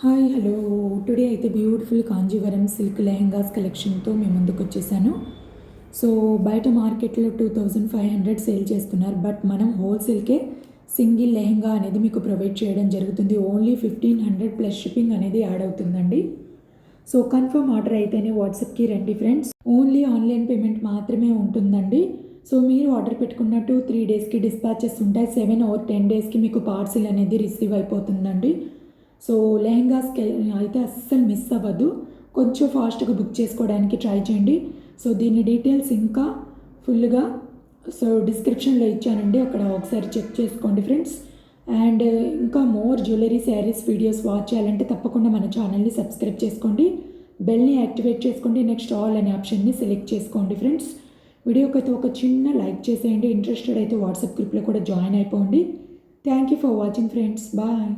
Hi hello today అయితే beautiful Kanjeevaram silk lehengas కలెక్షన్తో మేము ముందుకు వచ్చేసాను. సో బయట మార్కెట్లో 2500 సేల్ చేస్తున్నారు. బట్ మనం హోల్సేల్కే సింగిల్ లెహెంగా అనేది మీకు ప్రొవైడ్ చేయడం జరుగుతుంది. ఓన్లీ 1500 ప్లస్ షిప్పింగ్ అనేది యాడ్ అవుతుందండి. సో కన్ఫర్మ్ ఆర్డర్ అయితేనే వాట్సాప్కి రండి ఫ్రెండ్స్. ఓన్లీ ఆన్లైన్ పేమెంట్ మాత్రమే ఉంటుందండి. సో మీరు ఆర్డర్ పెట్టుకున్న 2-3 డేస్కి డిస్పాచెస్ ఉంటాయి. 7 or 10 డేస్కి మీకు పార్సిల్ అనేది రిసీవ్ అయిపోతుందండి. సో లెహెంగాస్కి అయితే అస్సలు మిస్ అవ్వద్దు. కొంచెం ఫాస్ట్గా బుక్ చేసుకోవడానికి ట్రై చేయండి. సో దీని డీటెయిల్స్ ఇంకా ఫుల్గా డిస్క్రిప్షన్లో ఇచ్చానండి, అక్కడ ఒకసారి చెక్ చేసుకోండి ఫ్రెండ్స్. అండ్ ఇంకా more jewellery saris videos watch చేయాలంటే తప్పకుండా మన ఛానల్ని సబ్స్క్రైబ్ చేసుకోండి, బెల్ని యాక్టివేట్ చేసుకోండి, నెక్స్ట్ ఆల్ అనే ఆప్షన్ని సెలెక్ట్ చేసుకోండి ఫ్రెండ్స్. వీడియోకి అయితే ఒక చిన్న లైక్ చేసేయండి. ఇంట్రెస్టెడ్ అయితే వాట్సాప్ గ్రూప్లో కూడా జాయిన్ అయిపోండి. Thank you for watching friends. Bye.